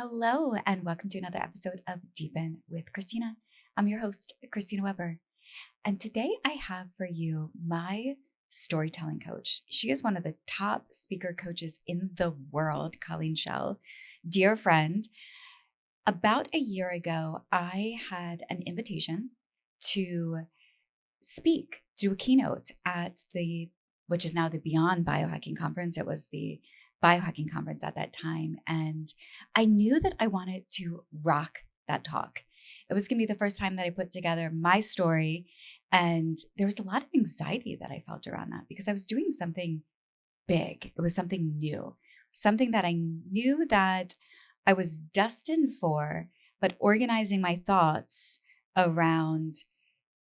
Hello, and welcome to another episode of Deepen with Christina. I'm your host, Christina Weber. And today I have for you my storytelling coach. She is one of the top speaker coaches in the world, Colleen Schell, dear friend. About a year ago, I had an invitation to speak, do a keynote at which is now the Beyond Biohacking Conference. It was the biohacking conference at that time. And I knew that I wanted to rock that talk. It was going to be the first time that I put together my story. And there was a lot of anxiety that I felt around that because I was doing something big. It was something new, something that I knew that I was destined for, but organizing my thoughts around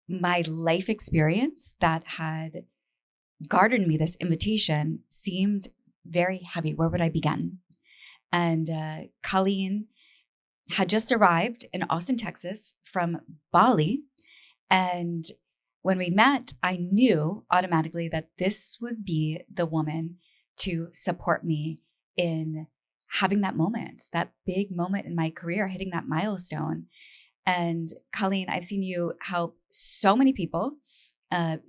my life experience that had garnered me this invitation seemed very heavy. Where would I begin? And Colleen had just arrived in Austin, Texas from Bali. And when we met, I knew automatically that this would be the woman to support me in having that moment, that big moment in my career, hitting that milestone. And Colleen, I've seen you help so many people,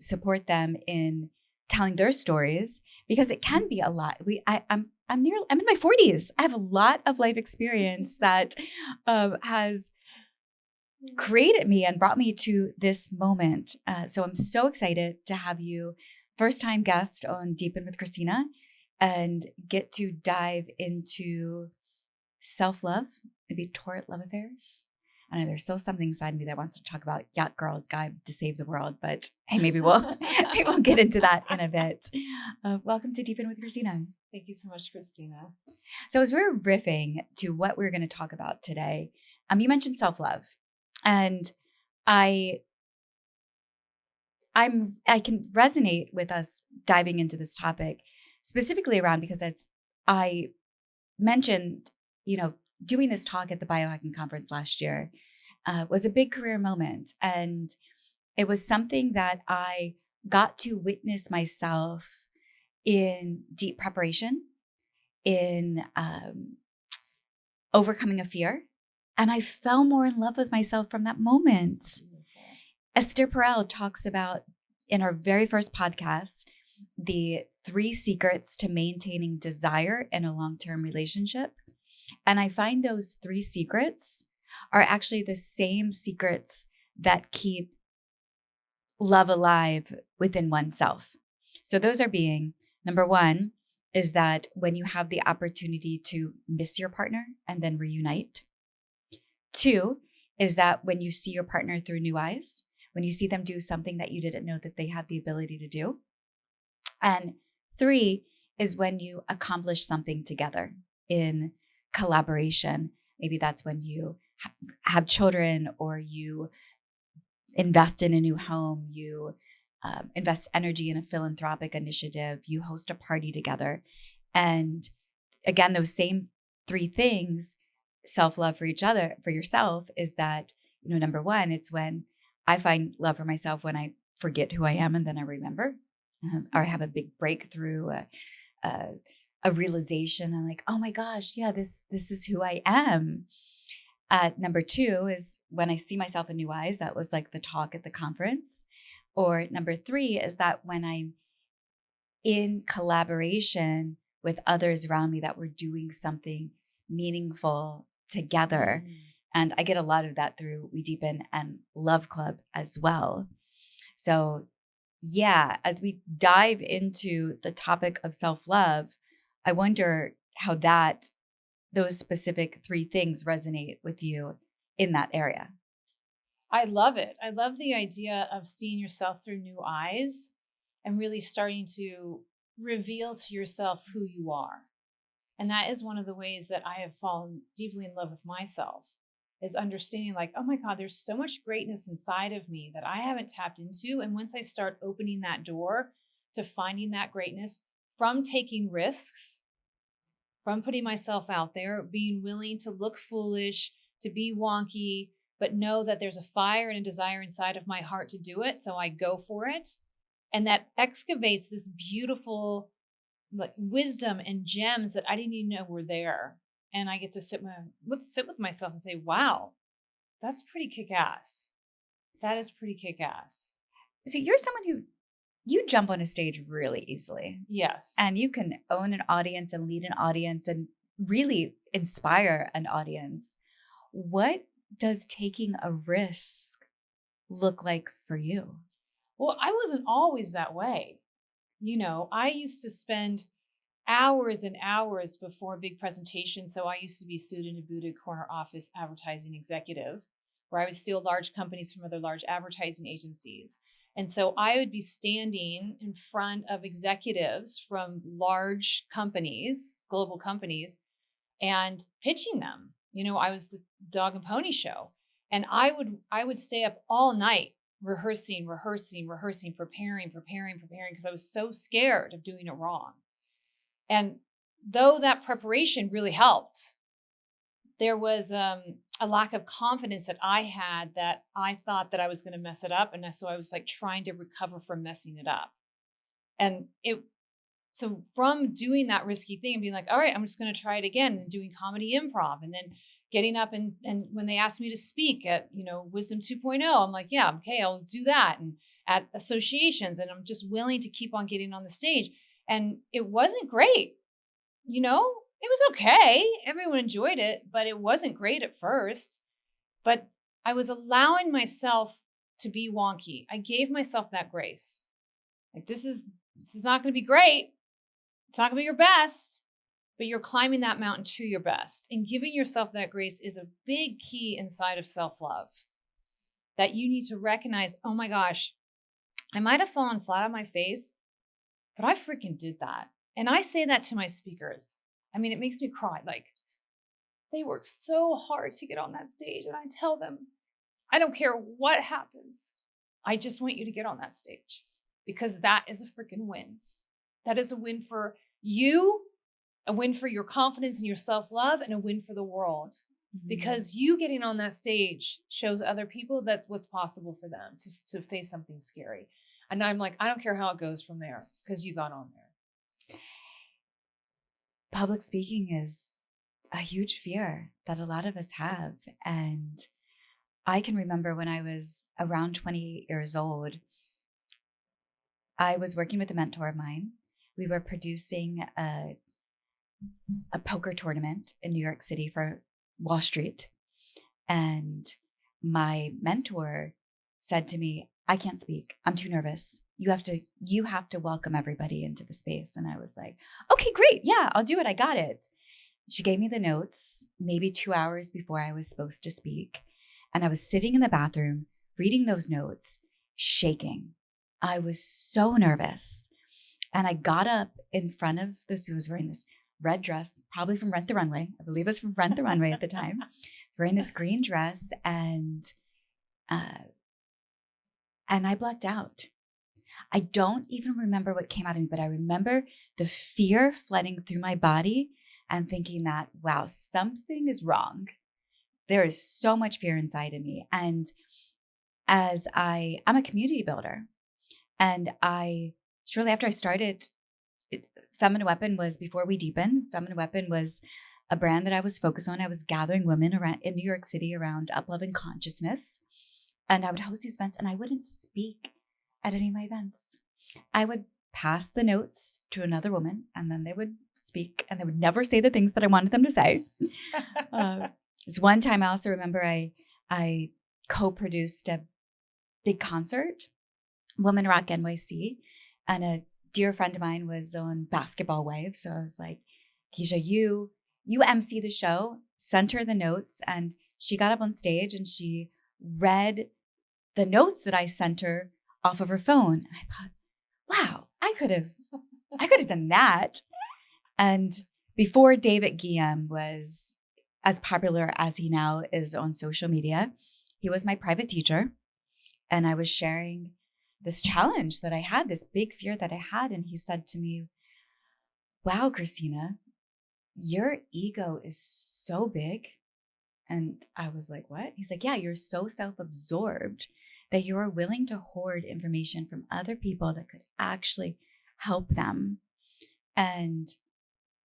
support them in telling their stories, because it can be a lot. I'm in my 40s. I have a lot of life experience that has created me and brought me to this moment. So I'm so excited to have you, first time guest on Deepen with Christina, and get to dive into self-love, maybe torrid love affairs. I know there's still something inside me that wants to talk about Yacht Girl's Guide to Save the World, but hey, maybe we'll get into that in a bit. Welcome to Deepen with Christina. Thank you so much, Christina. So as we're riffing to what we're going to talk about today, you mentioned self-love, and I can resonate with us diving into this topic specifically around, because as I mentioned, doing this talk at the biohacking conference last year was a big career moment. And it was something that I got to witness myself in deep preparation, in overcoming a fear. And I fell more in love with myself from that moment. Esther Perel talks about, in our very first podcast, the 3 secrets to maintaining desire in a long-term relationship. And I find those 3 secrets are actually the same secrets that keep love alive within oneself. So those are being, number 1 is that when you have the opportunity to miss your partner and then reunite. 2 is that when you see your partner through new eyes, when you see them do something that you didn't know that they had the ability to do. And 3 is when you accomplish something together in collaboration. Maybe that's when you have children, or you invest in a new home, you invest energy in a philanthropic initiative, you host a party together. And again, those same 3 things, self-love for each other, for yourself, is that, number 1, it's when I find love for myself when I forget who I am and then I remember, or I have a big breakthrough, a realization, and like, oh my gosh, yeah, this is who I am. Number 2 is when I see myself in new eyes. That was like the talk at the conference. Or number 3 is that when I'm in collaboration with others around me, that we're doing something meaningful together. Mm-hmm. And I get a lot of that through We Deepen and Love Club as well. So yeah, as we dive into the topic of self-love, I wonder how those specific 3 things resonate with you in that area. I love it. I love the idea of seeing yourself through new eyes and really starting to reveal to yourself who you are. And that is one of the ways that I have fallen deeply in love with myself, is understanding like, oh my God, there's so much greatness inside of me that I haven't tapped into. And once I start opening that door to finding that greatness from taking risks, from putting myself out there, being willing to look foolish, to be wonky, but know that there's a fire and a desire inside of my heart to do it. So I go for it. And that excavates this beautiful wisdom and gems that I didn't even know were there. and I get to sit with myself and say, wow, that's pretty kick-ass. That is pretty kick-ass. So you're someone who you jump on a stage really easily. Yes. And you can own an audience and lead an audience and really inspire an audience. What does taking a risk look like for you? Well, I wasn't always that way. I used to spend hours and hours before a big presentation. So I used to be suited and booted corner office advertising executive, where I would steal large companies from other large advertising agencies. And so I would be standing in front of executives from large companies, global companies, and pitching them. I was the dog and pony show. And I would stay up all night rehearsing, preparing, because I was so scared of doing it wrong. And though that preparation really helped, there was a lack of confidence that I had, that I thought that I was going to mess it up. And so I was like trying to recover from messing it up. And so from doing that risky thing and being like, all right, I'm just going to try it again, and doing comedy improv, and then getting up and when they asked me to speak at, Wisdom 2.0, I'm like, yeah, okay, I'll do that. And at associations, and I'm just willing to keep on getting on the stage. And it wasn't great. It was okay. Everyone enjoyed it, but it wasn't great at first. But I was allowing myself to be wonky. I gave myself that grace. Like, this is not going to be great. It's not going to be your best, but you're climbing that mountain to your best. And giving yourself that grace is a big key inside of self-love, that you need to recognize, oh my gosh, I might have fallen flat on my face, but I freaking did that. And I say that to my speakers. I mean, it makes me cry. Like, they work so hard to get on that stage. And I tell them, I don't care what happens. I just want you to get on that stage, because that is a freaking win. That is a win for you, a win for your confidence and your self-love, and a win for the world. Mm-hmm. Because you getting on that stage shows other people that's what's possible for them to face something scary. And I'm like, I don't care how it goes from there, because you got on there. Public speaking is a huge fear that a lot of us have. And I can remember when I was around 28 years old, I was working with a mentor of mine. We were producing a poker tournament in New York City for Wall Street. And my mentor said to me, I can't speak. I'm too nervous. You have to welcome everybody into the space. And I was like, okay, great. Yeah, I'll do it. I got it. She gave me the notes maybe 2 hours before I was supposed to speak. And I was sitting in the bathroom reading those notes, shaking. I was so nervous. And I got up in front of those people. I was wearing this red dress, probably from Rent the Runway. I believe it was from Rent the Runway at the time. Wearing this green dress, and I blacked out. I don't even remember what came out of me, but I remember the fear flooding through my body and thinking that, wow, something is wrong. There is so much fear inside of me. And as I'm a community builder, and shortly after I started, Feminine Weapon was before we Deepen. Feminine Weapon was a brand that I was focused on. I was gathering women around in New York City around up-leveling consciousness. And I would host these events, and I wouldn't speak at any of my events. I would pass the notes to another woman, and then they would speak, and they would never say the things that I wanted them to say. This one time I also remember I co-produced a big concert, Women Rock NYC, and a dear friend of mine was on Basketball Wives. So I was like, Keisha, you MC the show, sent her the notes, and she got up on stage and she read the notes that I sent her off of her phone. And I thought, wow, I could have done that. And before David Guillaume was as popular as he now is on social media, he was my private teacher. And I was sharing this challenge that I had, this big fear that I had. And he said to me, wow, Christina, your ego is so big. And I was like, what? He's like, yeah, you're so self-absorbed that you are willing to hoard information from other people that could actually help them. And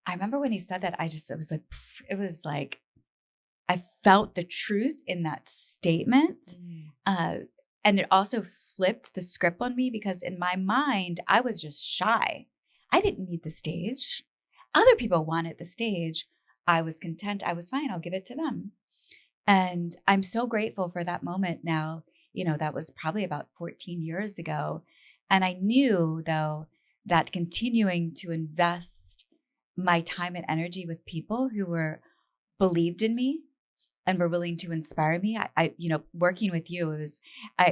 I remember when he said that, it was like, I felt the truth in that statement. And it also flipped the script on me because in my mind, I was just shy. I didn't need the stage. Other people wanted the stage. I was content. I was fine. I'll give it to them. And I'm so grateful for that moment now. That was probably about 14 years ago. And I knew, though, that continuing to invest my time and energy with people who believed in me and were willing to inspire me. I working with you,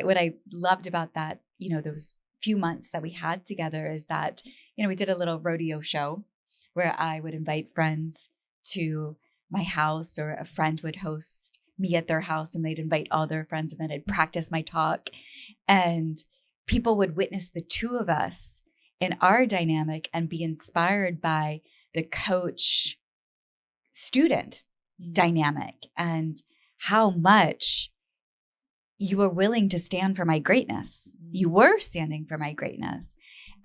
what I loved about that, those few months that we had together is that, we did a little rodeo show where I would invite friends to my house, or a friend would host me at their house and they'd invite all their friends, and then I'd practice my talk, and people would witness the two of us in our dynamic and be inspired by the coach student dynamic and how much you were willing to stand for my greatness. You were standing for my greatness.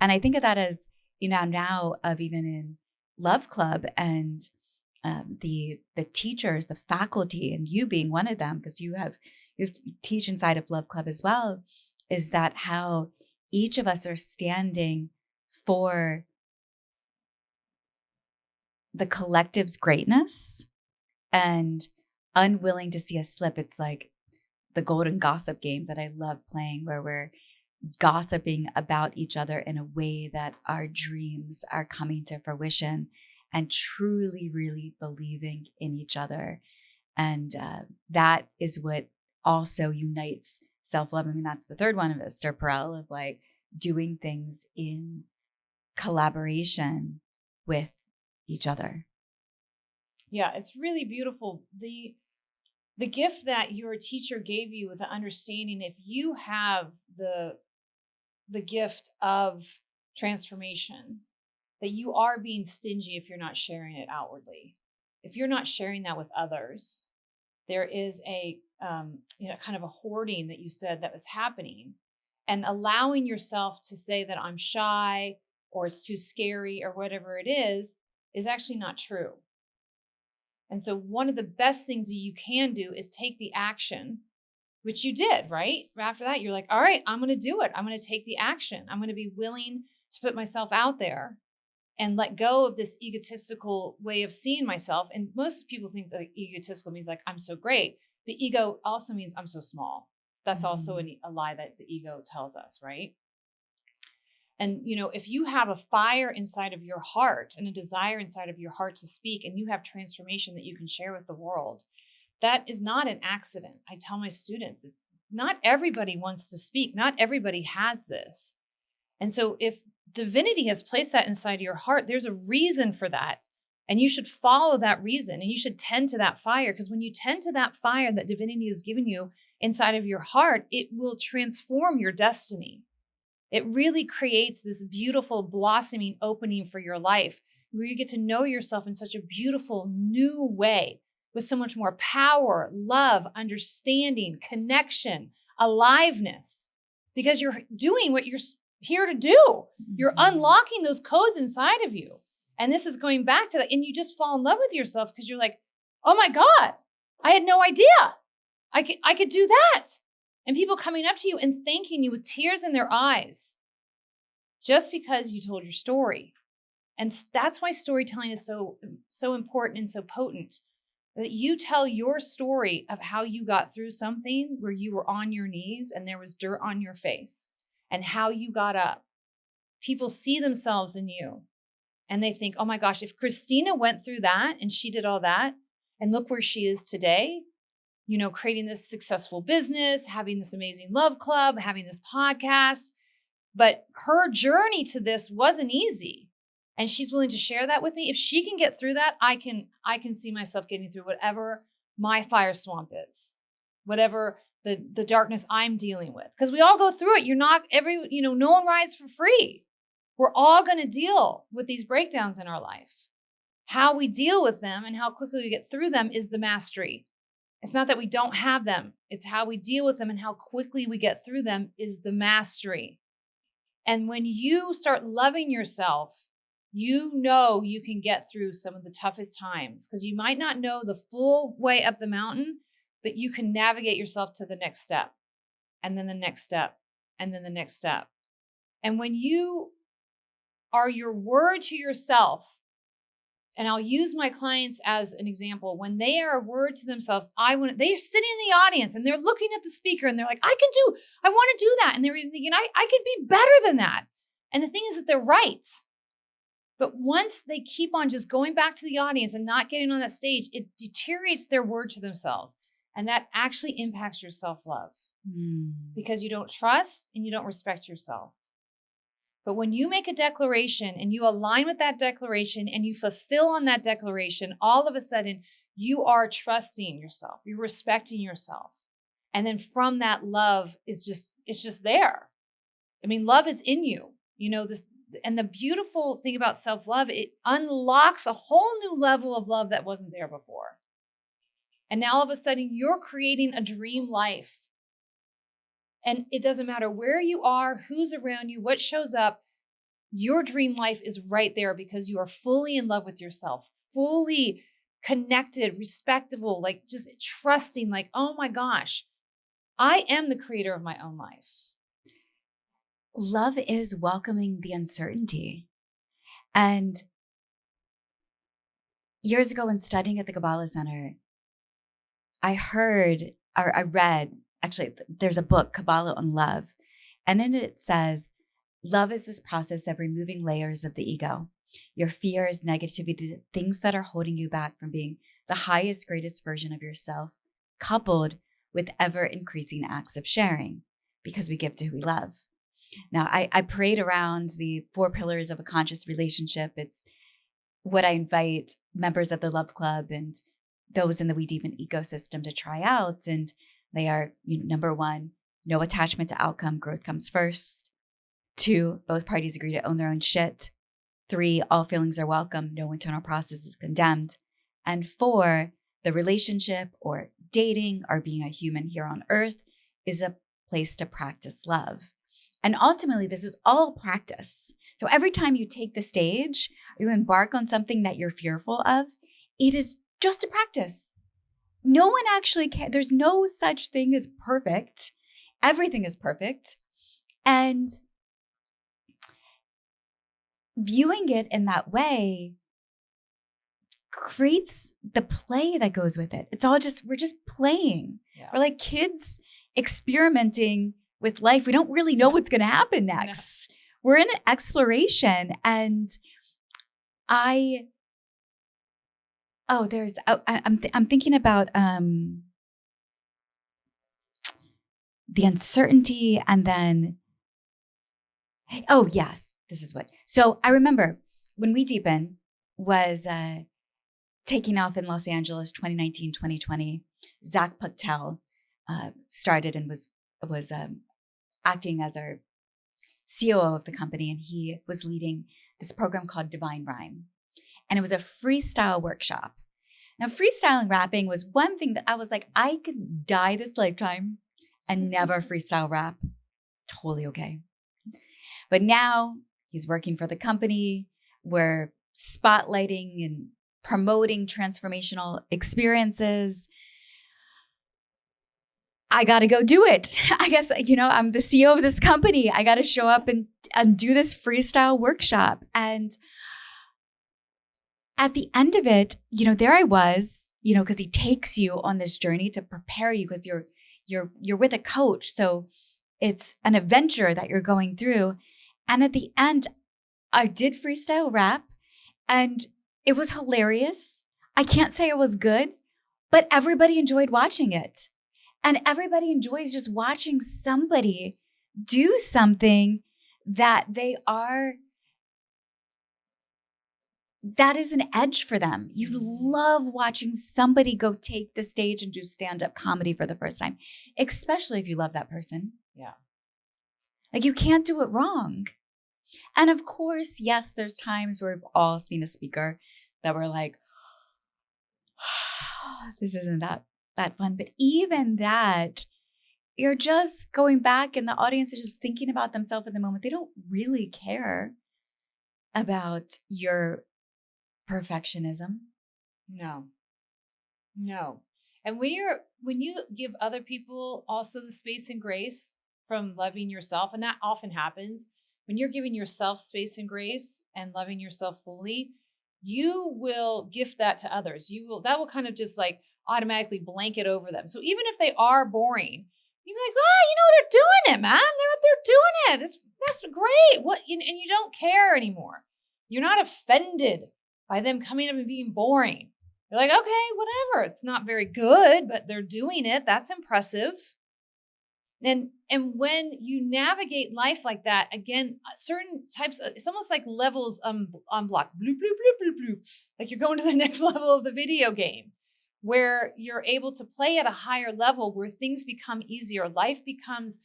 And I think of that as, now of even in Love Club and the teachers, the faculty, and you being one of them, because you teach inside of Love Club as well, is that how each of us are standing for the collective's greatness and unwilling to see us slip. It's like the golden gossip game that I love playing, where we're gossiping about each other in a way that our dreams are coming to fruition, and truly, really believing in each other. And that is what also unites self-love. I mean, that's the third one of Esther Perel, of like doing things in collaboration with each other. Yeah, it's really beautiful. The gift that your teacher gave you with the understanding, if you have the gift of transformation, that you are being stingy if you're not sharing it outwardly. If you're not sharing that with others, there is a kind of a hoarding that you said that was happening, and allowing yourself to say that I'm shy or it's too scary or whatever it is actually not true. And so one of the best things that you can do is take the action, which you did, right? After that, you're like, all right, I'm going to do it. I'm going to take the action. I'm going to be willing to put myself out there and let go of this egotistical way of seeing myself. And most people think that egotistical means like, I'm so great. But ego also means I'm so small. That's also a lie that the ego tells us, right? And, if you have a fire inside of your heart and a desire inside of your heart to speak, and you have transformation that you can share with the world, that is not an accident. I tell my students, not everybody wants to speak. Not everybody has this. And so if divinity has placed that inside your heart, there's a reason for that. And you should follow that reason, and you should tend to that fire, because when you tend to that fire that divinity has given you inside of your heart, it will transform your destiny. It really creates this beautiful blossoming opening for your life, where you get to know yourself in such a beautiful new way, with so much more power, love, understanding, connection, aliveness, because you're doing what you're here to do. You're unlocking those codes inside of you. And this is going back to that. And you just fall in love with yourself because you're like, oh my God, I had no idea I could do that. And people coming up to you and thanking you with tears in their eyes, just because you told your story. And that's why storytelling is so important and so potent, that you tell your story of how you got through something where you were on your knees and there was dirt on your face, and how you got up. People see themselves in you and they think, oh my gosh, if Christina went through that and she did all that, and look where she is today, creating this successful business, having this amazing love club, having this podcast. But her journey to this wasn't easy. And she's willing to share that with me. If she can get through that, I can see myself getting through whatever my fire swamp is, whatever the darkness I'm dealing with. Because we all go through it. You're not no one rides for free. We're all going to deal with these breakdowns in our life. How we deal with them and how quickly we get through them is the mastery. It's not that we don't have them. It's how we deal with them and how quickly we get through them is the mastery. And when you start loving yourself you know you can get through some of the toughest times because you might not know the full way up the mountain, but you can navigate yourself to the next step and then the next step and then the next step. And when you are your word to yourself, and I'll use my clients as an example, when they are a word to themselves, they're sitting in the audience and they're looking at the speaker and they're like, I want to do that. And they're even thinking, I could be better than that. And the thing is that they're right. But once they keep on just going back to the audience and not getting on that stage, it deteriorates their word to themselves. And that actually impacts your self-love because you don't trust and you don't respect yourself. But when you make a declaration and you align with that declaration and you fulfill on that declaration, all of a sudden you are trusting yourself. You're respecting yourself. And then from that, love it's just there. I mean, love is in you, and the beautiful thing about self-love, it unlocks a whole new level of love that wasn't there before. And now all of a sudden you're creating a dream life. And it doesn't matter where you are, who's around you, what shows up, your dream life is right there because you are fully in love with yourself, fully connected, respectable, like just trusting, like, oh my gosh, I am the creator of my own life. Love is welcoming the uncertainty. And years ago when studying at the Kabbalah Center, I read, actually, there's a book, Kabbalah on Love. And in it says, love is this process of removing layers of the ego, your fears, negativity, things that are holding you back from being the highest, greatest version of yourself, coupled with ever increasing acts of sharing, because we give to who we love. Now, I parade around the 4 pillars of a conscious relationship. It's what I invite members of the Love Club and those in the We Deepen ecosystem to try out. And they are, number 1, no attachment to outcome, growth comes first. 2, both parties agree to own their own shit. 3, all feelings are welcome, no internal process is condemned. And 4, the relationship or dating or being a human here on earth is a place to practice love. And ultimately, this is all practice. So every time you take the stage, or you embark on something that you're fearful of, it is just a practice. No one actually can. There's no such thing as perfect. Everything is perfect. And viewing it in that way creates the play that goes with it. It's all we're just playing. Yeah. We're like kids experimenting with life. We don't really know what's going to happen next. No. We're in an exploration. And I'm thinking about the uncertainty, and then, oh yes, this is what. So I remember when We Deepen was taking off in Los Angeles, 2019, 2020, Zach Puctel started and was acting as our COO of the company, and he was leading this program called Divine Rhyme. And it was a freestyle workshop. Now, freestyle and rapping was one thing that I was like, I could die this lifetime and never freestyle rap. Totally okay. But now he's working for the company. We're spotlighting and promoting transformational experiences. I got to go do it. I guess, I'm the CEO of this company. I got to show up and do this freestyle workshop. And at the end of it, there I was, because he takes you on this journey to prepare you, because you're with a coach. So it's an adventure that you're going through. And at the end, I did freestyle rap and it was hilarious. I can't say it was good, but everybody enjoyed watching it. And everybody enjoys just watching somebody do something that that is an edge for them. You love watching somebody go take the stage and do stand-up comedy for the first time, especially if you love that person. Yeah. Like, you can't do it wrong. And of course, yes, there's times where we've all seen a speaker that we're like, oh, this isn't that fun. But even that, you're just going back and the audience is just thinking about themselves in the moment. They don't really care. about your perfectionism? No. And when you give other people also the space and grace from loving yourself, and that often happens when you're giving yourself space and grace and loving yourself fully, you will gift that to others. That will kind of just like automatically blanket over them. So even if they are boring, you'll be like, they're doing it, man. They're doing it. That's great. And you don't care anymore. You're not offended by them coming up and being boring. You're like, okay, whatever. It's not very good, but they're doing it. That's impressive. And when you navigate life like that, again, certain types of, it's almost like levels on block, bloop, bloop, bloop, bloop, bloop. Like you're going to the next level of the video game where you're able to play at a higher level where things become easier. Life becomes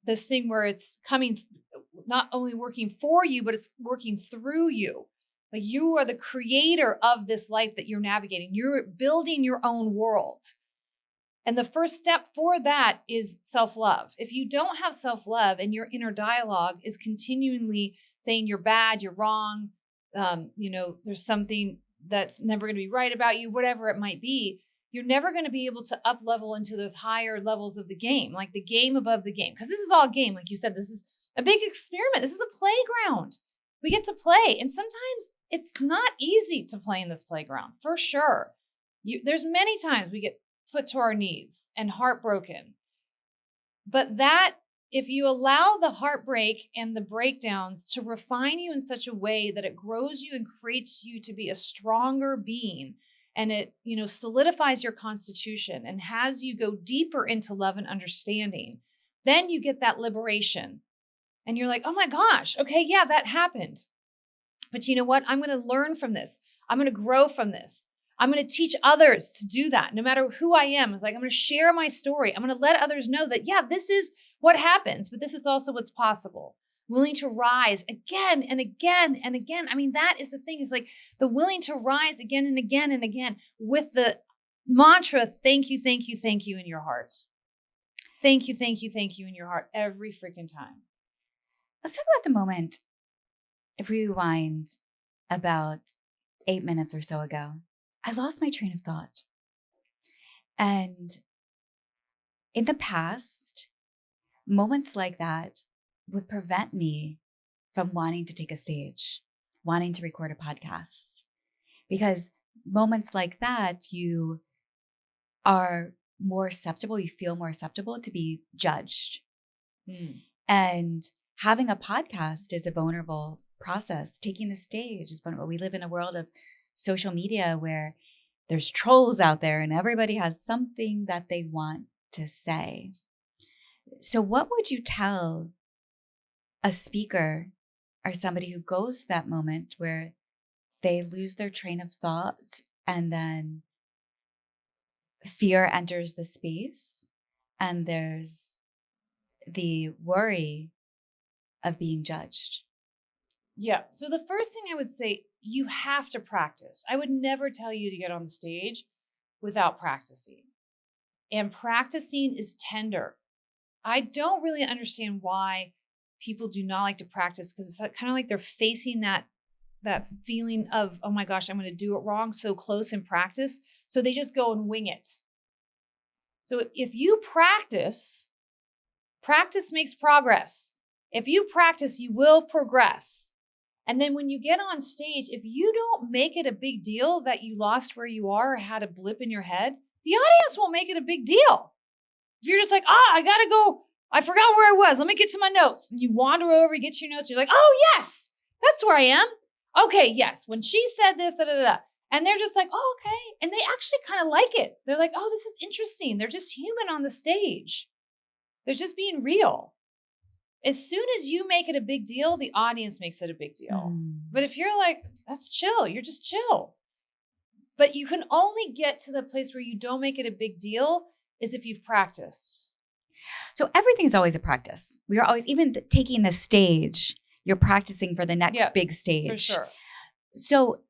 this thing where it's coming, not only working for you, but it's working through you. Like you are the creator of this life that you're navigating. You're building your own world. And the first step for that is self-love. If you don't have self-love and your inner dialogue is continually saying you're bad, you're wrong, there's something that's never going to be right about you, whatever it might be, you're never going to be able to up level into those higher levels of the game, like the game above the game. Because this is all game. Like you said, this is a big experiment. This is a playground. We get to play. And sometimes it's not easy to play in this playground, for sure. There's many times we get put to our knees and heartbroken. But that, if you allow the heartbreak and the breakdowns to refine you in such a way that it grows you and creates you to be a stronger being, and it, solidifies your constitution and has you go deeper into love and understanding, then you get that liberation. And you're like, oh my gosh, okay, yeah, that happened. But you know what? I'm going to learn from this. I'm going to grow from this. I'm going to teach others to do that. No matter who I am, it's like, I'm going to share my story. I'm going to let others know that, yeah, this is what happens, but this is also what's possible. Willing to rise again and again and again. I mean, that is the thing. It's like the willing to rise again and again and again with the mantra, thank you, thank you, thank you in your heart. Thank you, thank you, thank you in your heart every freaking time. Let's talk about the moment, if we rewind about 8 minutes or so ago. I lost my train of thought. And in the past, moments like that would prevent me from wanting to take a stage, wanting to record a podcast. Because moments like that, you are more susceptible, you feel more susceptible to be judged. And having a podcast is a vulnerable process. Taking the stage is vulnerable. We live in a world of social media where there's trolls out there and everybody has something that they want to say. So what would you tell a speaker or somebody who goes to that moment where they lose their train of thought and then fear enters the space and there's the worry of being judged? Yeah. So the first thing I would say, you have to practice. I would never tell you to get on the stage without practicing. And practicing is tender. I don't really understand why people do not like to practice, because it's kind of like they're facing that feeling of, oh my gosh, I'm going to do it wrong so close in practice. So they just go and wing it. So if you practice makes progress. If you practice, you will progress. And then when you get on stage, if you don't make it a big deal that you lost where you are or had a blip in your head, the audience won't make it a big deal. If you're just like, I got to go, I forgot where I was. Let me get to my notes. And you wander over, you get your notes. You're like, oh, yes, that's where I am. Okay, yes. When she said this, da, da, da. And they're just like, oh, okay. And they actually kind of like it. They're like, oh, this is interesting. They're just human on the stage. They're just being real. As soon as you make it a big deal, the audience makes it a big deal. But if you're like, that's chill, you're just chill. But you can only get to the place where you don't make it a big deal is if you've practiced. So everything's always a practice. We are always, even taking the stage, you're practicing for the next big stage. For sure. So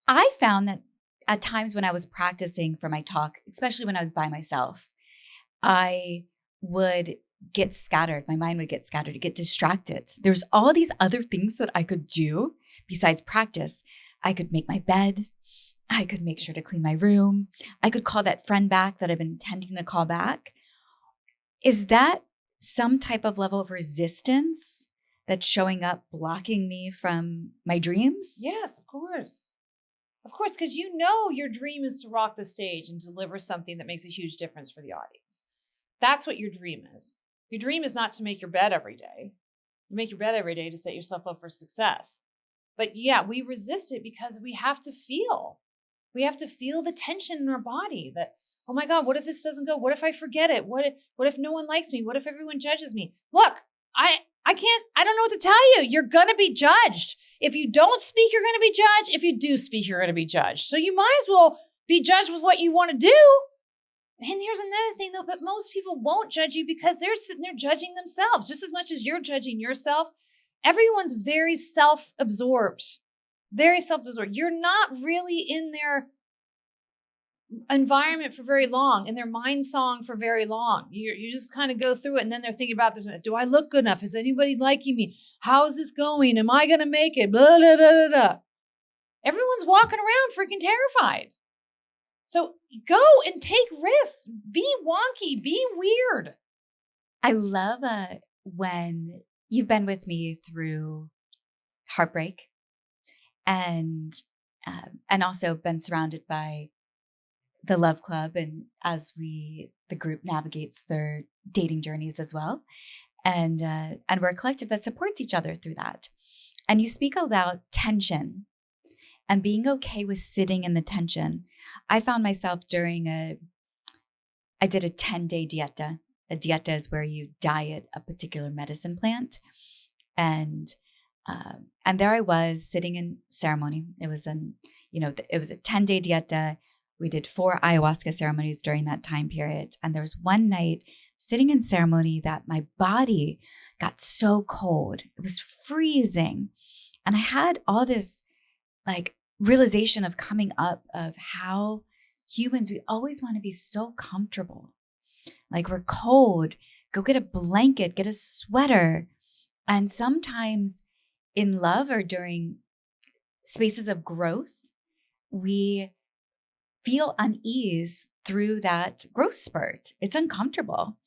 I found that at times when I was practicing for my talk, especially when I was by myself, I would get scattered. My mind would get scattered, get distracted. There's all these other things that I could do besides practice. I could make my bed. I could make sure to clean my room. I could call that friend back that I've been intending to call back. Is that some type of level of resistance that's showing up, blocking me from my dreams? Yes, of course. Of course, because you know your dream is to rock the stage and deliver something that makes a huge difference for the audience. That's what your dream is. Your dream is not to make your bed every day. You make your bed every day to set yourself up for success. But yeah, we resist it because we have to feel. We have to feel the tension in our body that, oh my God, what if this doesn't go? What if I forget it? What if no one likes me? What if everyone judges me? Look, I don't know what to tell you. You're going to be judged. If you don't speak, you're going to be judged. If you do speak, you're going to be judged. So you might as well be judged with what you want to do. And here's another thing though, but most people won't judge you because they're sitting there judging themselves just as much as you're judging yourself. Everyone's very self-absorbed, very self-absorbed. You're not really in their environment for very long, in their mind song for very long. You just kind of go through it and then they're thinking about, do I look good enough? Is anybody liking me? How is this going? Am I going to make it? Blah, blah, blah, blah, blah. Everyone's walking around freaking terrified. So go and take risks. Be wonky. Be weird. I love when you've been with me through heartbreak and also been surrounded by the Love Club, and as the group navigates their dating journeys as well, and we're a collective that supports each other through that. And you speak about tension and being okay with sitting in the tension. I found myself I did a 10-day dieta. A dieta is where you diet a particular medicine plant, and there I was sitting in ceremony. It was it was a 10-day dieta. We did 4 ayahuasca ceremonies during that time period. And there was one night sitting in ceremony that my body got so cold. It was freezing. And I had all this realization of coming up of how humans, we always want to be so comfortable. Like we're cold, go get a blanket, get a sweater. And sometimes in love or during spaces of growth, we feel unease through that growth spurt. It's uncomfortable.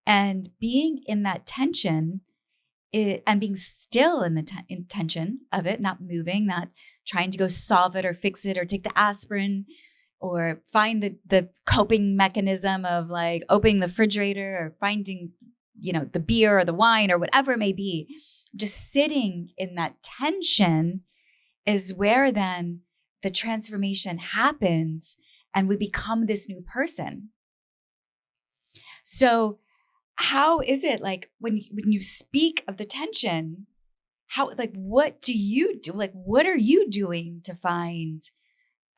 And being in that tension and being still in the tension of it, not moving, not trying to go solve it or fix it or take the aspirin or find the coping mechanism of opening the refrigerator or finding, the beer or the wine or whatever it may be. Just sitting in that tension is where then the transformation happens and we become this new person. So how is it when you speak of the tension, how, what do you do? What are you doing to find,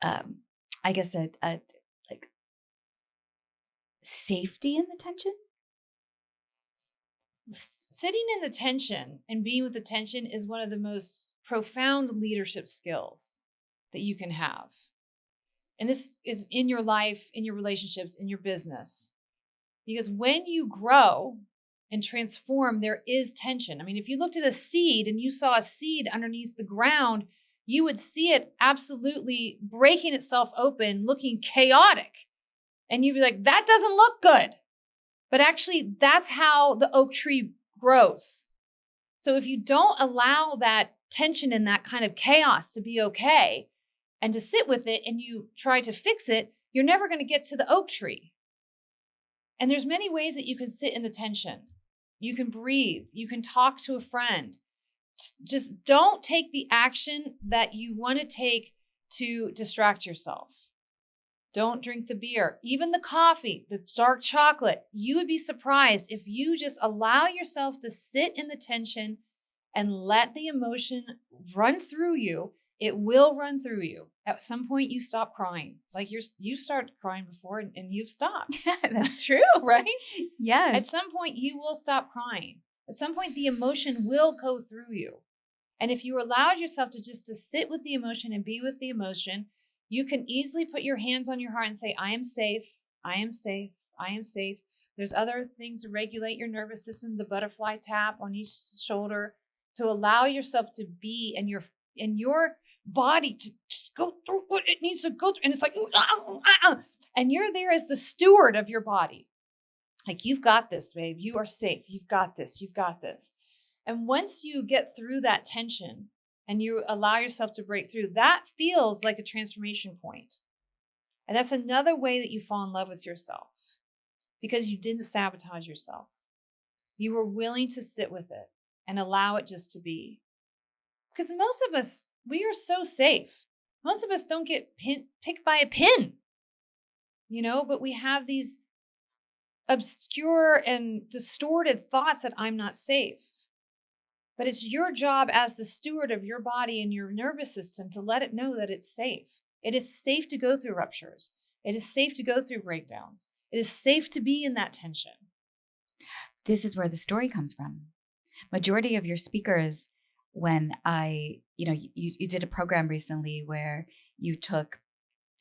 I guess a safety in the tension? Sitting in the tension and being with the tension is one of the most profound leadership skills that you can have. And this is in your life, in your relationships, in your business. Because when you grow and transform, there is tension. I mean, if you looked at a seed and you saw a seed underneath the ground, you would see it absolutely breaking itself open, looking chaotic. And you'd be like, that doesn't look good. But actually, that's how the oak tree grows. So if you don't allow that tension and that kind of chaos to be okay, and to sit with it and you try to fix it, you're never going to get to the oak tree. And there's many ways that you can sit in the tension. You can breathe. You can talk to a friend. Just don't take the action that you want to take to distract yourself. Don't drink the beer, even the coffee, the dark chocolate. You would be surprised if you just allow yourself to sit in the tension and let the emotion run through you. It will run through you. At some point, you stop crying. You started crying before and you've stopped. That's true. Right? Yes. At some point, you will stop crying. At some point, the emotion will go through you. And if you allowed yourself to sit with the emotion and be with the emotion, you can easily put your hands on your heart and say, I am safe. I am safe. I am safe. There's other things to regulate your nervous system, the butterfly tap on each shoulder, to allow yourself to be in your body to just go through what it needs to go through. And it's like, and you're there as the steward of your body. Like, you've got this, babe. You are safe. You've got this. You've got this. And once you get through that tension and you allow yourself to break through, that feels like a transformation point. And that's another way that you fall in love with yourself, because you didn't sabotage yourself. You were willing to sit with it and allow it just to be. Because most of us, we are so safe. Most of us don't get picked by a pin, but we have these obscure and distorted thoughts that I'm not safe. But it's your job as the steward of your body and your nervous system to let it know that it's safe. It is safe to go through ruptures. It is safe to go through breakdowns. It is safe to be in that tension. This is where the story comes from. Majority of your speakers, when you did a program recently where you took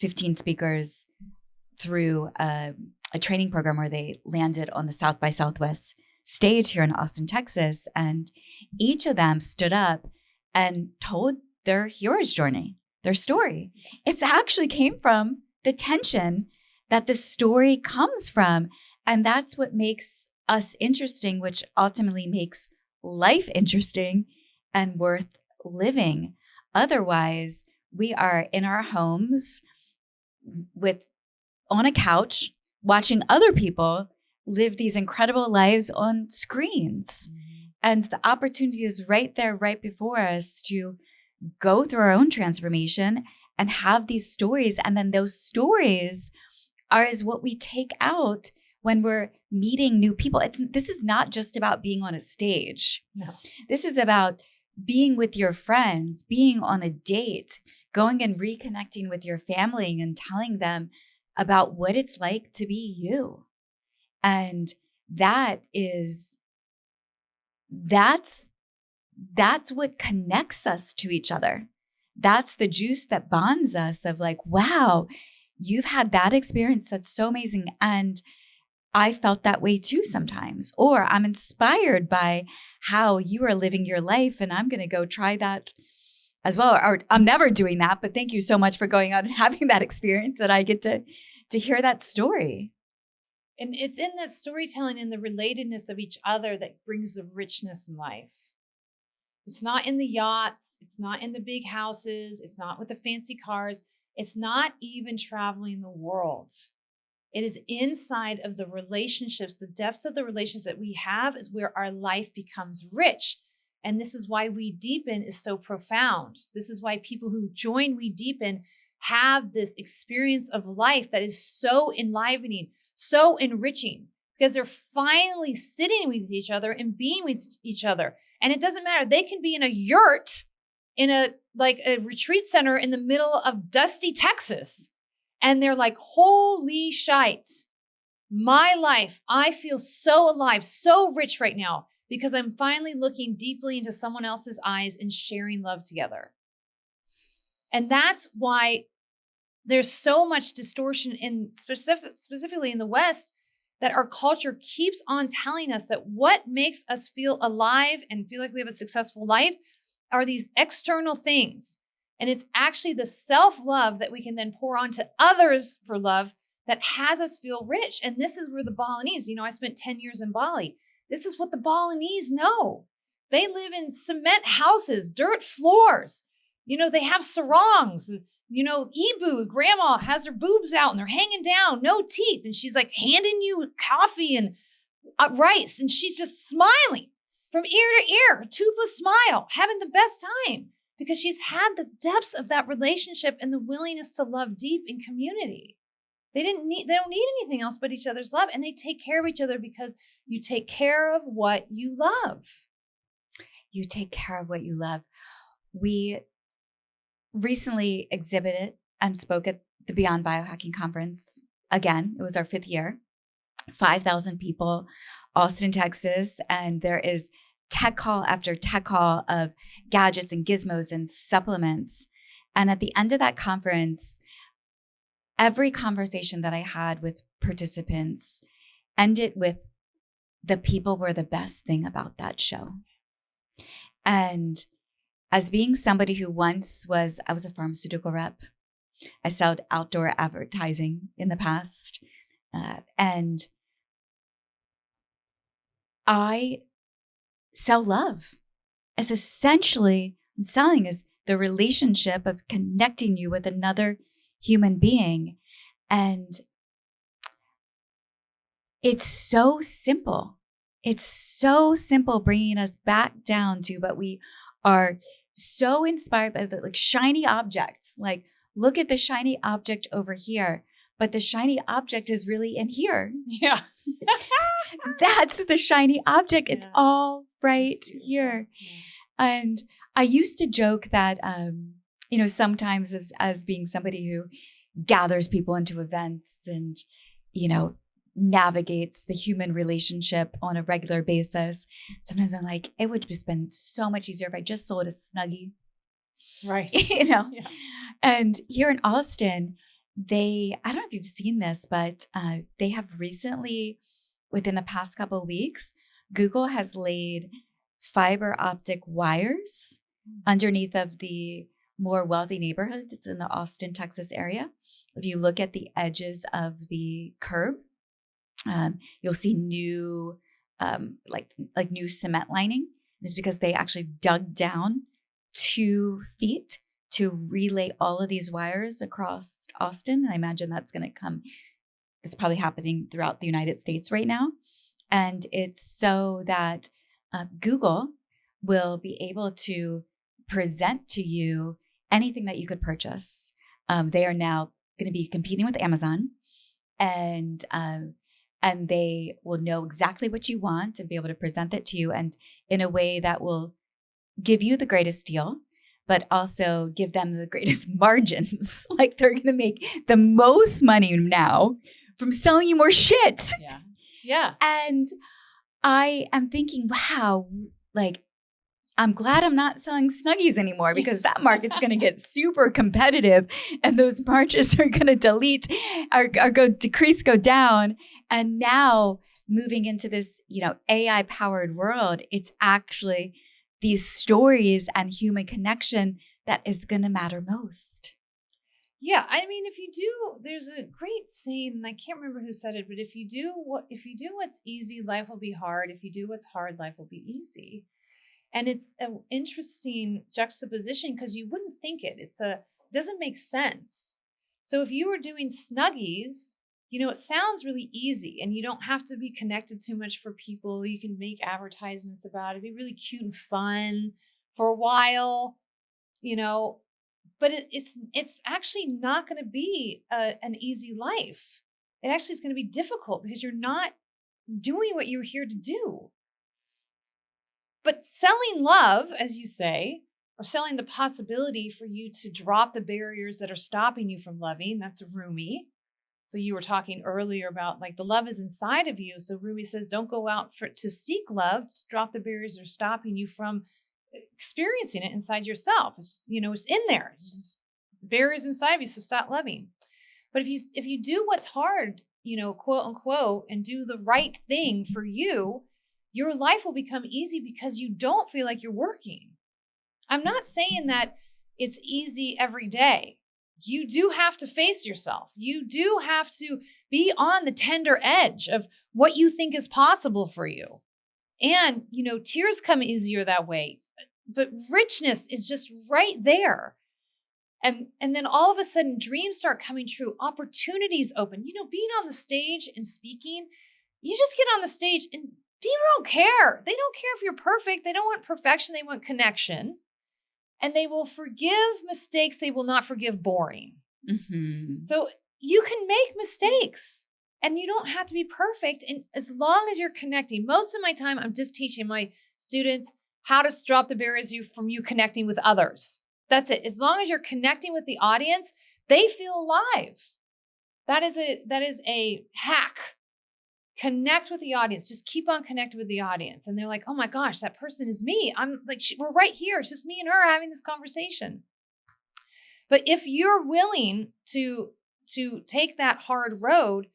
15 speakers through a training program where they landed on the South by Southwest stage here in Austin, Texas. And each of them stood up and told their hero's journey, their story. It's actually came from the tension that the story comes from. And that's what makes us interesting, which ultimately makes life interesting and worth living. Otherwise, we are in our homes on a couch, watching other people live these incredible lives on screens. Mm-hmm. And the opportunity is right there, right before us to go through our own transformation and have these stories. And then those stories is what we take out when we're meeting new people. This is not just about being on a stage. No. This is about being with your friends, being on a date, going and reconnecting with your family and telling them about what it's like to be you. And that's what connects us to each other. That's the juice that bonds us of like, wow, you've had that experience. That's so amazing. And I felt that way too sometimes. Or I'm inspired by how you are living your life and I'm going to go try that as well. Or I'm never doing that, but thank you so much for going out and having that experience that I get to hear that story. And it's in that storytelling and the relatedness of each other that brings the richness in life. It's not in the yachts. It's not in the big houses. It's not with the fancy cars. It's not even traveling the world. It is inside of the relationships, the depths of the relationships that we have is where our life becomes rich. And this is why We Deepen is so profound. This is why people who join We Deepen have this experience of life that is so enlivening, so enriching, because they're finally sitting with each other and being with each other. And it doesn't matter. They can be in a yurt in a retreat center in the middle of dusty Texas. And they're like, holy shite, my life, I feel so alive, so rich right now because I'm finally looking deeply into someone else's eyes and sharing love together. And that's why there's so much distortion specifically in the West, that our culture keeps on telling us that what makes us feel alive and feel like we have a successful life are these external things. And it's actually the self-love that we can then pour onto others for love that has us feel rich. And this is where the Balinese, I spent 10 years in Bali. This is what the Balinese know. They live in cement houses, dirt floors. They have sarongs. Ibu, grandma has her boobs out and they're hanging down, no teeth. And she's like handing you coffee and rice. And she's just smiling from ear to ear, toothless smile, having the best time. Because she's had the depths of that relationship and the willingness to love deep in community. They don't need anything else but each other's love. And they take care of each other because you take care of what you love. You take care of what you love. We recently exhibited and spoke at the Beyond Biohacking Conference. Again, it was our 5th year, 5,000 people, Austin, Texas. And there is tech call after tech call of gadgets and gizmos and supplements. And at the end of that conference, every conversation that I had with participants, end it with the people were the best thing about that show. And as being somebody who once I was a pharmaceutical rep. I sold outdoor advertising in the past. And I sell love. As essentially, I'm selling is the relationship of connecting you with another human being. And it's so simple. It's so simple, bringing us back down to what we are so inspired by, the like shiny objects. Like, look at the shiny object over here, but the shiny object is really in here. Yeah. That's the shiny object. It's all right here. Yeah. And I used to joke that, sometimes as being somebody who gathers people into events and, navigates the human relationship on a regular basis. Sometimes I'm like, it would just been so much easier if I just sold a Snuggie. Right. Yeah. And here in Austin, I don't know if you've seen this, but they have recently, within the past couple of weeks, Google has laid fiber optic wires underneath of the more wealthy neighborhoods in the Austin, Texas area. If you look at the edges of the curb, you'll see new, like new cement lining. It's because they actually dug down 2 feet to relay all of these wires across Austin. And I imagine it's probably happening throughout the United States right now. And it's so that Google will be able to present to you anything that you could purchase. They are now going to be competing with Amazon, and they will know exactly what you want and be able to present it to you, and in a way that will give you the greatest deal, but also give them the greatest margins. Like, they're going to make the most money now from selling you more shit. Yeah. Yeah. And I am thinking, wow, like, I'm glad I'm not selling Snuggies anymore, because that market's going to get super competitive, and those margins are going to decrease, go down. And now moving into this, AI powered world, it's actually these stories and human connection that is going to matter most. Yeah. I mean, there's a great saying, and I can't remember who said it, but if you do what's easy, life will be hard. If you do what's hard, life will be easy. And it's an interesting juxtaposition, because you wouldn't think it. It doesn't make sense. So if you were doing Snuggies, it sounds really easy, and you don't have to be connected too much for people. You can make advertisements about it, be really cute and fun for a while, but it's actually not going to be an easy life. It actually is going to be difficult, because you're not doing what you're here to do. But selling love, as you say, or selling the possibility for you to drop the barriers that are stopping you from loving, that's Rumi. So you were talking earlier about, like, the love is inside of you. So Rumi says, don't go out to seek love, just drop the barriers that are stopping you from experiencing it inside yourself. It's, it's in there. It's just barriers inside of you, so stop loving. But if you do what's hard, quote unquote, and do the right thing for you, your life will become easy, because you don't feel like you're working. I'm not saying that it's easy every day. You do have to face yourself. You do have to be on the tender edge of what you think is possible for you. And, tears come easier that way, but richness is just right there. And then all of a sudden, dreams start coming true. Opportunities open. Being on the stage and speaking, you just get on the stage and people don't care. They don't care if you're perfect. They don't want perfection. They want connection. And they will forgive mistakes. They will not forgive boring. Mm-hmm. So you can make mistakes, and you don't have to be perfect. And as long as you're connecting, most of my time, I'm just teaching my students how to drop the barriers from you connecting with others. That's it. As long as you're connecting with the audience, they feel alive. That is a hack. Connect with the audience. Just keep on connecting with the audience. And they're like, oh my gosh, that person is me. I'm like, we're right here. It's just me and her having this conversation. But if you're willing to take that hard road,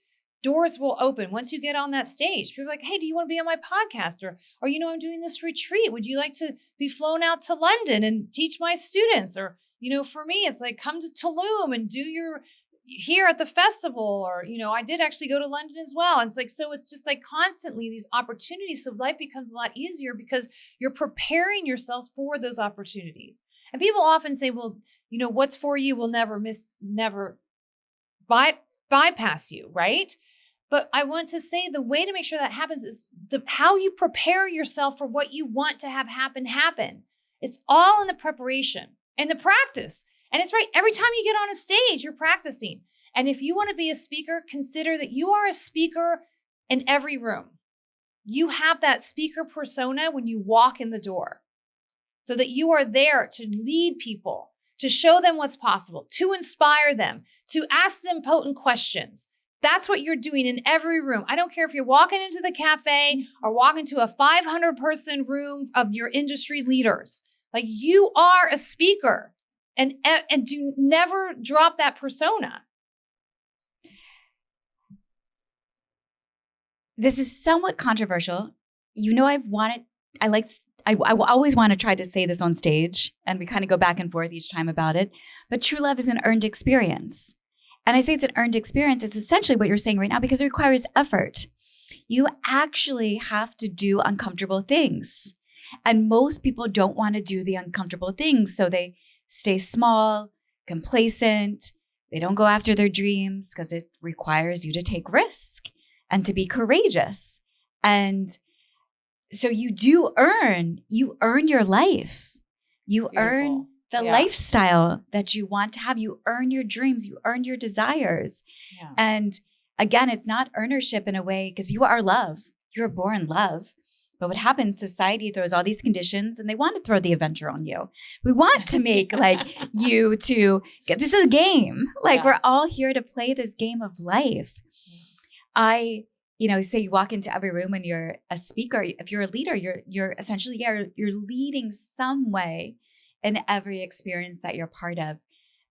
doors will open once you get on that stage. People are like, hey, do you want to be on my podcast? Or, I'm doing this retreat. Would you like to be flown out to London and teach my students? Or, for me, it's like, come to Tulum and do your here at the festival. Or, I did actually go to London as well. And it's like, so it's just like constantly these opportunities. So life becomes a lot easier because you're preparing yourselves for those opportunities. And people often say, well, what's for you will never bypass you, right? But I want to say the way to make sure that happens is how you prepare yourself for what you want to have happen. It's all in the preparation and the practice. And it's right. Every time you get on a stage, you're practicing. And if you want to be a speaker, consider that you are a speaker in every room. You have that speaker persona when you walk in the door, so that you are there to lead people, to show them what's possible, to inspire them, to ask them potent questions. That's what you're doing in every room. I don't care if you're walking into the cafe or walking to a 500-person room of your industry leaders. Like, you are a speaker, and do never drop that persona. This is somewhat controversial. I always want to try to say this on stage, and we kind of go back and forth each time about it. But true love is an earned experience. And I say it's an earned experience. It's essentially what you're saying right now, because it requires effort. You actually have to do uncomfortable things. And most people don't want to do the uncomfortable things. So they stay small, complacent. They don't go after their dreams because it requires you to take risk and to be courageous. And so you earn your life. You Beautiful. Earn the lifestyle that you want to have. You earn your dreams. You earn your desires. Yeah. And again, it's not earnership in a way, because you are love. You're born love. But what happens, society throws all these conditions and they want to throw the adventure on you. We want to make you to get, this is a game. We're all here to play this game of life. Say you walk into every room and you're a speaker. If you're a leader, you're essentially, you're leading some way in every experience that you're part of.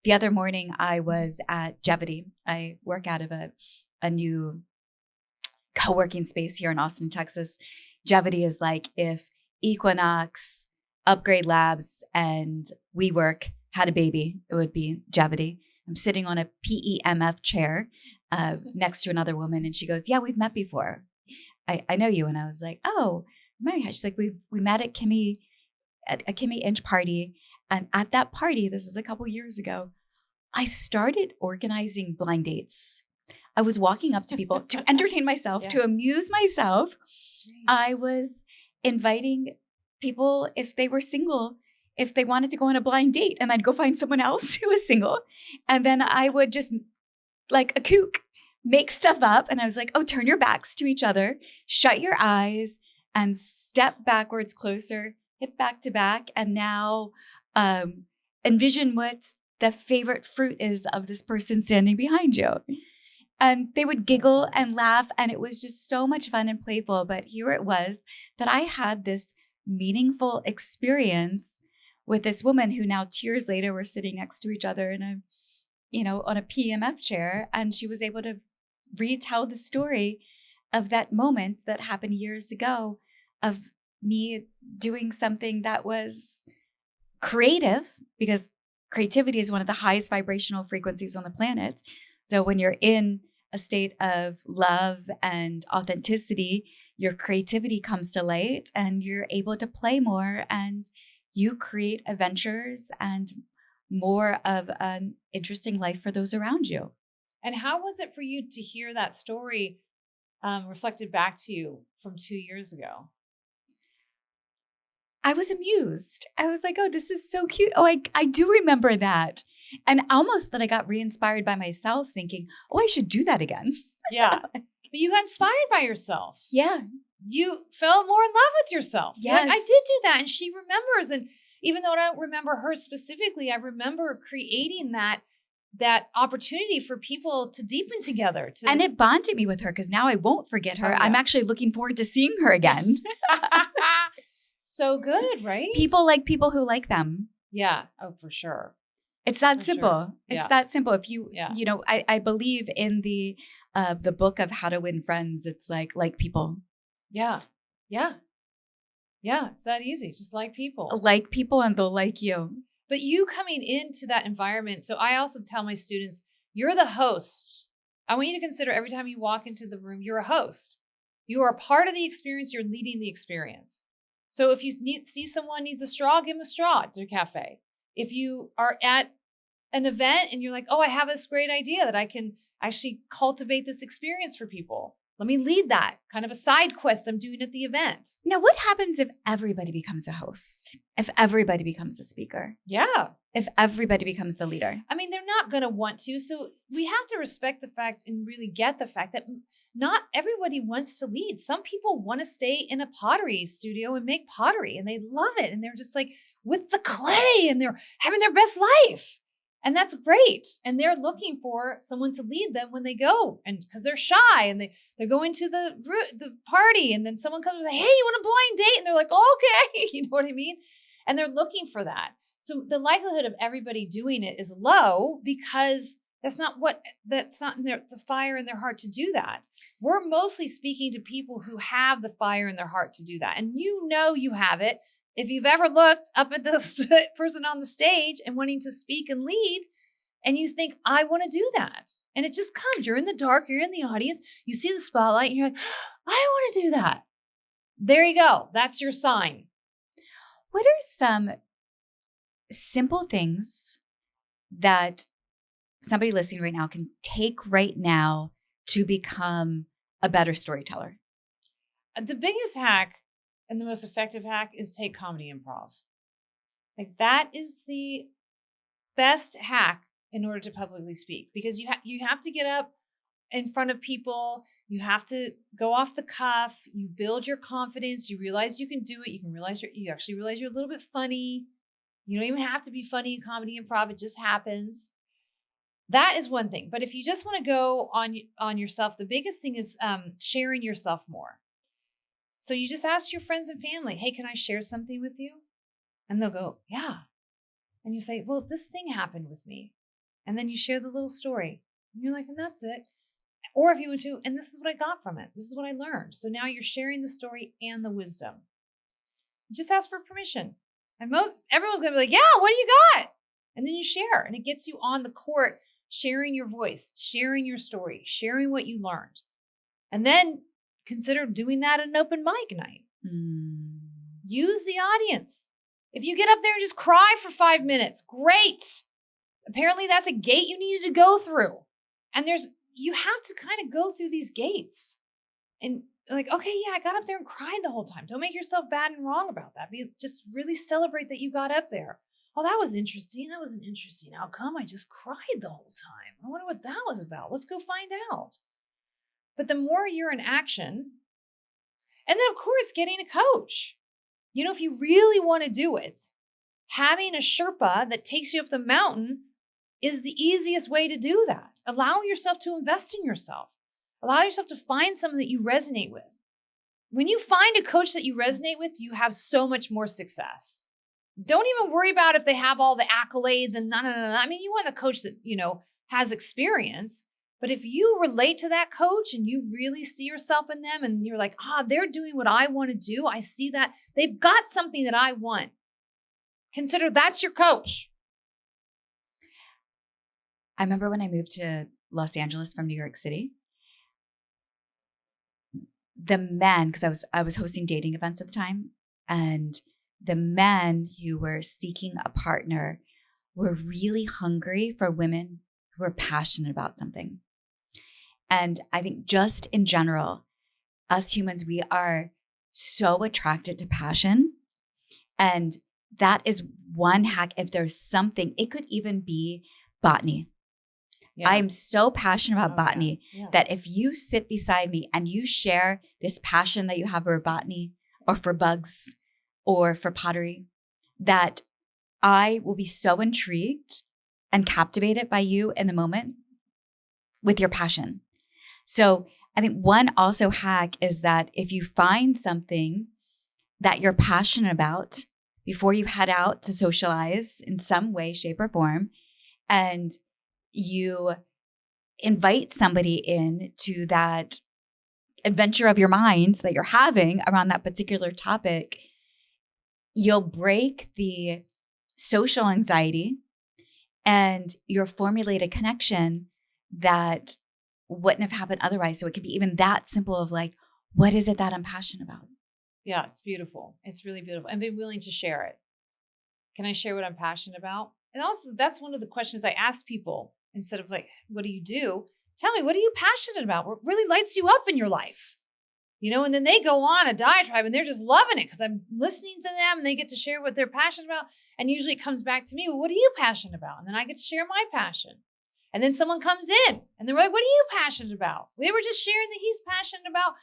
The other morning I was at Jevity. I work out of a new co-working space here in Austin, Texas. Jevity is like if Equinox, Upgrade Labs, and WeWork had a baby, it would be Jevity. I'm sitting on a PEMF chair next to another woman, and she goes, yeah, we've met before. I know you. And I was like, oh, she's like, we met at a Kimmy Inch party. And at that party, this is a couple years ago, I started organizing blind dates. I was walking up to people to entertain myself, to amuse myself. I was inviting people, if they were single, if they wanted to go on a blind date, and I'd go find someone else who was single. And then I would just, like a kook, make stuff up. And I was like, oh, turn your backs to each other, shut your eyes, and step backwards closer, hip back to back. And now envision what the favorite fruit is of this person standing behind you. And they would giggle and laugh, and it was just so much fun and playful. But here it was that I had this meaningful experience with this woman who now, years later, we're sitting next to each other in on a PMF chair, and she was able to retell the story of that moment that happened years ago of me doing something that was creative, because creativity is one of the highest vibrational frequencies on the planet. So when you're in a state of love and authenticity, your creativity comes to light and you're able to play more, and you create adventures and more of an interesting life for those around you. And how was it for you to hear that story reflected back to you from 2 years ago? I was amused. I was like, oh, this is so cute. Oh, I do remember that. And almost that I got re-inspired by myself, thinking, oh, I should do that again. Yeah. But you got inspired by yourself. Yeah. You fell more in love with yourself. Yes. Like, I did do that. And she remembers. And even though I don't remember her specifically, I remember creating that opportunity for people to deepen together. And it bonded me with her, because now I won't forget her. Oh, yeah. I'm actually looking forward to seeing her again. So good, right? People like people who like them. Yeah. Oh, for sure. It's that simple. Sure. It's that simple. If you, I believe in the the book of How to Win Friends. It's like people. Yeah. Yeah. Yeah. It's that easy. Just like people. Like people and they'll like you. But you coming into that environment. So I also tell my students, you're the host. I want you to consider every time you walk into the room, you're a host. You are a part of the experience. You're leading the experience. So if you see someone needs a straw, give them a straw at their cafe. If you are at an event and you're like, oh, I have this great idea that I can actually cultivate this experience for people. Let me lead that kind of a side quest I'm doing at the event. Now, what happens if everybody becomes a host? If everybody becomes a speaker? Yeah. If everybody becomes the leader? I mean, they're not going to want to. So we have to respect the fact and really get the fact that not everybody wants to lead. Some people want to stay in a pottery studio and make pottery and they love it. And they're just like with the clay and they're having their best life. And that's great. And they're looking for someone to lead them when they go. And because they're shy and they're going to the party. And then someone comes and say, hey, you want a blind date? And they're like, okay, you know what I mean? And they're looking for that. So the likelihood of everybody doing it is low because that's not in the fire in their heart to do that. We're mostly speaking to people who have the fire in their heart to do that. And you know you have it. If you've ever looked up at the person on the stage and wanting to speak and lead, and you think, I want to do that. And it just comes. You're in the dark, you're in the audience, you see the spotlight, and you're like, I want to do that. There you go. That's your sign. What are some simple things that somebody listening right now can take right now to become a better storyteller? The biggest hack and the most effective hack is take comedy improv. Like that is the best hack in order to publicly speak because you have to get up in front of people. You have to go off the cuff. You build your confidence. You realize you can do it. You actually realize you're a little bit funny. You don't even have to be funny in comedy improv. It just happens. That is one thing. But if you just want to go on yourself, the biggest thing is sharing yourself more. So you just ask your friends and family, hey, can I share something with you? And they'll go, yeah. And you say, well, this thing happened with me. And then you share the little story. And you're like, and that's it. Or if you want to, and this is what I got from it. This is what I learned. So now you're sharing the story and the wisdom. Just ask for permission. And everyone's going to be like, yeah, what do you got? And then you share. And it gets you on the court, sharing your voice, sharing your story, sharing what you learned. And then consider doing that at an open mic night. Use the audience. If you get up there and just cry for 5 minutes, great. Apparently that's a gate you needed to go through. And you have to kind of go through these gates. And like, okay, yeah, I got up there and cried the whole time. Don't make yourself bad and wrong about that. Just really celebrate that you got up there. Oh, that was interesting. That was an interesting outcome. I just cried the whole time. I wonder what that was about. Let's go find out. But the more you're in action, and then of course, getting a coach. You know, if you really want to do it, having a Sherpa that takes you up the mountain is the easiest way to do that. Allow yourself to invest in yourself. Allow yourself to find someone that you resonate with. When you find a coach that you resonate with, you have so much more success. Don't even worry about if they have all the accolades and no. I mean, you want a coach that, has experience. But if you relate to that coach and you really see yourself in them and you're like, they're doing what I want to do. I see that they've got something that I want. Consider that's your coach. I remember when I moved to Los Angeles from New York City, the men, because I was hosting dating events at the time, and the men who were seeking a partner were really hungry for women who were passionate about something. And I think just in general, us humans, we are so attracted to passion. And that is one hack. If there's something, it could even be botany. Yeah. I am so passionate about botany that if you sit beside me and you share this passion that you have for botany or for bugs or for pottery, that I will be so intrigued and captivated by you in the moment with your passion. So I think one also hack is that if you find something that you're passionate about before you head out to socialize in some way, shape, or form, and you invite somebody in to that adventure of your minds that you're having around that particular topic, you'll break the social anxiety and you'll formulate a connection that wouldn't have happened otherwise. So it could be even that simple of like, what is it that I'm passionate about? Yeah, it's beautiful. It's really beautiful. And be willing to share it. Can I share what I'm passionate about? And also, that's one of the questions I ask people instead of like, what do you do? Tell me, what are you passionate about? What really lights you up in your life? You know, and then they go on a diatribe and they're just loving it because I'm listening to them and they get to share what they're passionate about. And usually it comes back to me, well, what are you passionate about? And then I get to share my passion. And then someone comes in and they're like, what are you passionate about? We were just sharing that he's passionate about,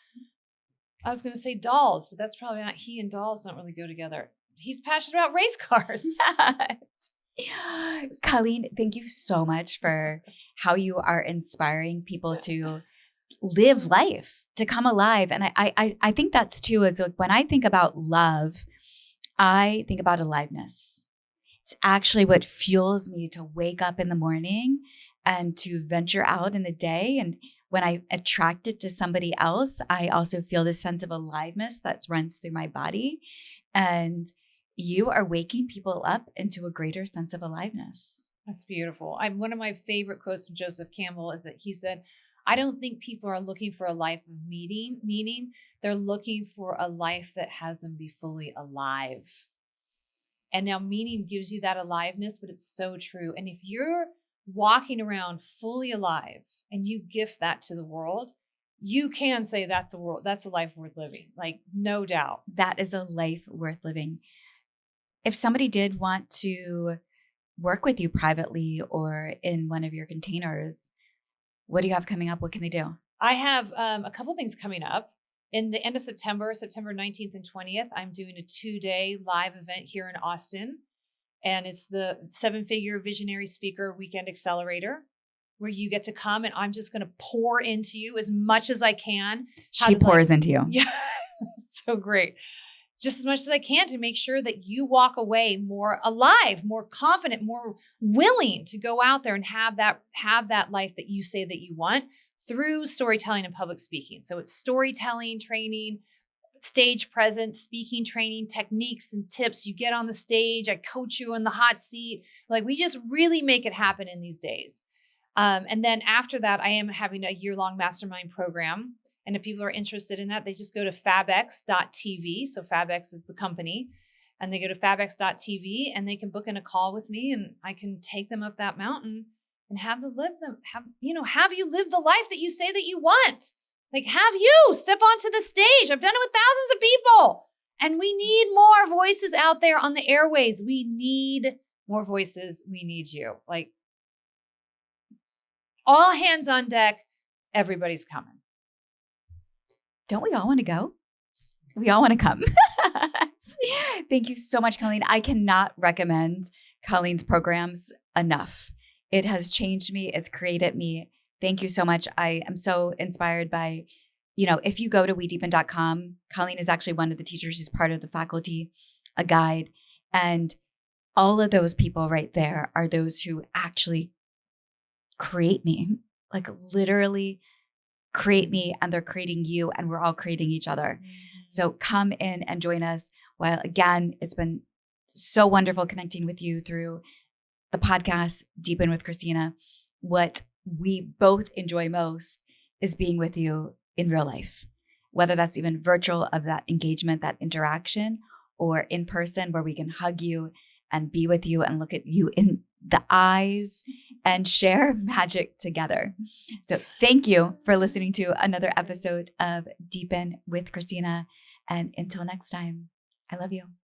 I was going to say dolls, but that's probably not, he and dolls don't really go together. He's passionate about race cars. Yes. Colleen, thank you so much for how you are inspiring people to live life, to come alive. And I think that's too, is like when I think about love, I think about aliveness. It's actually what fuels me to wake up in the morning and to venture out in the day. And when I attract it to somebody else, I also feel this sense of aliveness that runs through my body. And you are waking people up into a greater sense of aliveness. That's beautiful. One of my favorite quotes from Joseph Campbell is that he said, I don't think people are looking for a life of meaning. They're looking for a life that has them be fully alive. And now meaning gives you that aliveness, but it's so true. And if you're walking around fully alive and you gift that to the world, you can say that's a life worth living. Like, no doubt. That is a life worth living. If somebody did want to work with you privately or in one of your containers, what do you have coming up? What can they do? I have a couple things coming up. In the end of September 19th and 20th, I'm doing a 2-day live event here in Austin. And it's the 7-figure visionary speaker weekend accelerator, where you get to come and I'm just going to pour into you as much as I can. She pours into you. Yeah. So great. Just as much as I can to make sure that you walk away more alive, more confident, more willing to go out there and have that life that you say that you want through storytelling and public speaking. So it's storytelling training, stage presence, speaking training, techniques and tips. You get on the stage, I coach you in the hot seat. Like, we just really make it happen in these days. And then after that, I am having a year-long mastermind program. And if people are interested in that, they just go to fabx.tv. So Fabx is the company. And they go to fabx.tv and they can book in a call with me and I can take them up that mountain and have you live the life that you say that you want. Like, have you step onto the stage. I've done it with thousands of people. And we need more voices out there on the airways. We need more voices. We need you. Like, all hands on deck. Everybody's coming. Don't we all want to go? We all want to come. Thank you so much, Colleen. I cannot recommend Colleen's programs enough. It has changed me. It's created me. Thank you so much. I am so inspired by, if you go to wedeepen.com, Colleen is actually one of the teachers. She's part of the faculty, a guide. And all of those people right there are those who actually create me, like literally create me, and they're creating you, and we're all creating each other. So come in and join us. Well, again, it's been so wonderful connecting with you through the podcast, Deepen with Christina. What we both enjoy most is being with you in real life, whether that's even virtual, of that engagement, that interaction, or in person where we can hug you and be with you and look at you in the eyes and share magic together. So thank you for listening to another episode of Deepen with Christina. And until next time, I love you.